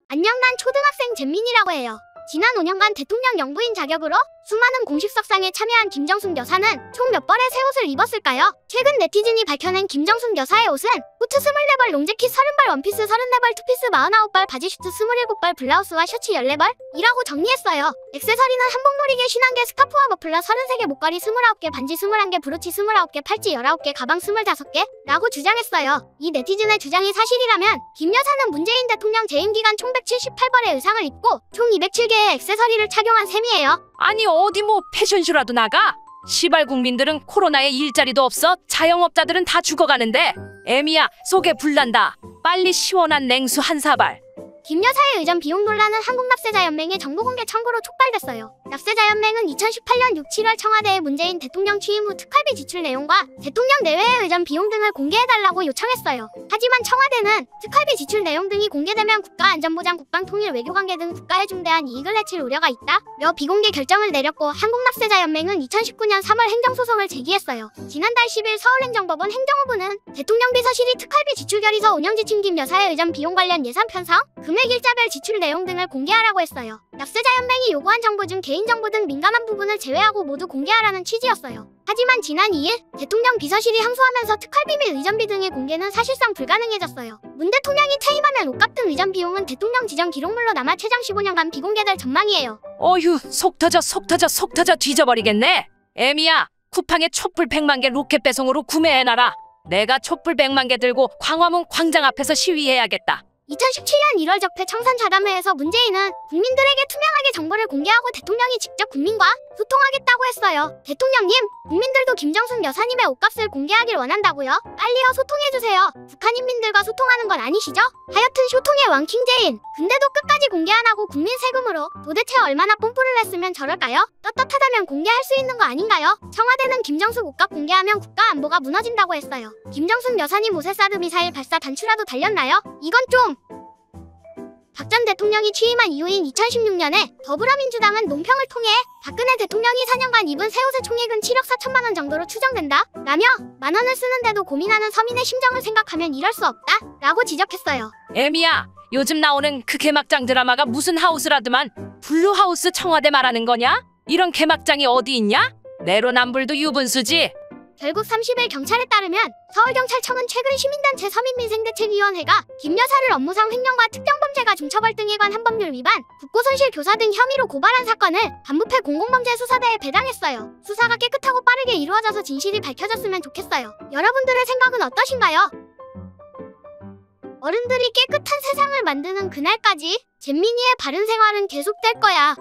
안녕, 난 초등학생 잼민이라고 해요. 지난 5년간 대통령 영부인 자격으로 수많은 공식 석상에 참여한 김정숙 여사는 총 몇 벌의 새 옷을 입었을까요? 최근 네티즌이 밝혀낸 김정숙 여사의 옷은 후트 24벌, 롱재킷 30벌, 원피스 34벌, 투피스 49벌, 바지슈트 27벌, 블라우스와 셔츠 14벌 이라고 정리했어요. 액세서리는 한복놀이개 50개, 스카프와 머플러 33개, 목걸이 29개, 반지 21개, 브로치 29개, 팔찌 19개, 가방 25개 라고 주장했어요. 이 네티즌의 주장이 사실이라면 김 여사는 문재인 대통령 재임 기간 총 178벌의 의상을 입고 총 207개의 액세서리를 착용한 셈이에요. 아니 어디 뭐 패션쇼라도 나가? 시발 국민들은 코로나에 일자리도 없어. 자영업자들은 다 죽어가는데. 애미야 속에 불난다. 빨리 시원한 냉수 한 사발. 김 여사의 의전 비용 논란은 한국납세자연맹의 정보공개 청구로 촉발됐어요. 납세자연맹은 2018년 6, 7월 청와대에 문재인 대통령 취임 후 특활비 지출 내용과 대통령 내외의 의전 비용 등을 공개해달라고 요청했어요. 하지만 청와대는 특활비 지출 내용 등이 공개되면 국가안전보장, 국방통일, 외교관계 등 국가에 중대한 이익을 해칠 우려가 있다며 비공개 결정을 내렸고, 한국납세자연맹은 2019년 3월 행정소송을 제기했어요. 지난달 10일 서울행정법원 행정부는 대통령 비서실이 특활비 지출 결의서 운영 지침 김 여사의 의전 비용 관련 예산 편성, 금액 일자별 지출 내용 등을 공개하라고 했어요. 납세자연맹이 요구한 정보 중 개인정보 등 민감한 부분을 제외하고 모두 공개하라는 취지였어요. 하지만 지난 2일 대통령 비서실이 항소하면서 특활비 및 의전비 등의 공개는 사실상 불가능해졌어요. 문 대통령이 퇴임하면 옷값 등 의전 비용은 대통령 지정 기록물로 남아 최장 15년간 비공개될 전망이에요. 어휴 속 터져 뒤져버리겠네. 애미야 쿠팡에 촛불 100만 개 로켓 배송으로 구매해놔라. 내가 촛불 100만 개 들고 광화문 광장 앞에서 시위해야겠다. 2017년 1월 적폐 청산 자담회에서 문재인은 국민들에게 투명하게 정보를 공개하고 대통령이 직접 국민과 소통하겠다고 했어요. 대통령님, 국민들도 김정숙 여사님의 옷값을 공개하길 원한다고요? 빨리요, 소통해주세요. 북한 인민들과 소통하는 건 아니시죠? 하여튼 소통의 왕 킹제인. 근데도 끝까지 공개 안 하고 국민 세금으로 도대체 얼마나 뽐뿌를 냈으면 저럴까요? 떳떳하다면 공개할 수 있는 거 아닌가요? 청와대는 김정숙 옷값 공개하면 국가 안보가 무너진다고 했어요. 김정숙 여사님 옷에 사드 미사일 발사 단추라도 달렸나요? 이건 좀... 박 전 대통령이 취임한 이후인 2016년에 더불어민주당은 논평을 통해 박근혜 대통령이 4년간 입은 새 옷의 총액은 7억 4천만 원 정도로 추정된다 라며 만원을 쓰는데도 고민하는 서민의 심정을 생각하면 이럴 수 없다 라고 지적했어요. 애미야 요즘 나오는 그 개막장 드라마가 무슨 하우스라더만 블루하우스 청와대 말하는 거냐? 이런 개막장이 어디 있냐? 내로남불도 유분수지. 결국 30일 경찰에 따르면 서울경찰청은 최근 시민단체 서민민생대책위원회가 김 여사를 업무상 횡령과 특정범죄가 중처벌 등에 관한 법률 위반, 국고손실 교사 등 혐의로 고발한 사건을 반부패 공공범죄수사대에 배당했어요. 수사가 깨끗하고 빠르게 이루어져서 진실이 밝혀졌으면 좋겠어요. 여러분들의 생각은 어떠신가요? 어른들이 깨끗한 세상을 만드는 그날까지 잼민이의 바른 생활은 계속될 거야.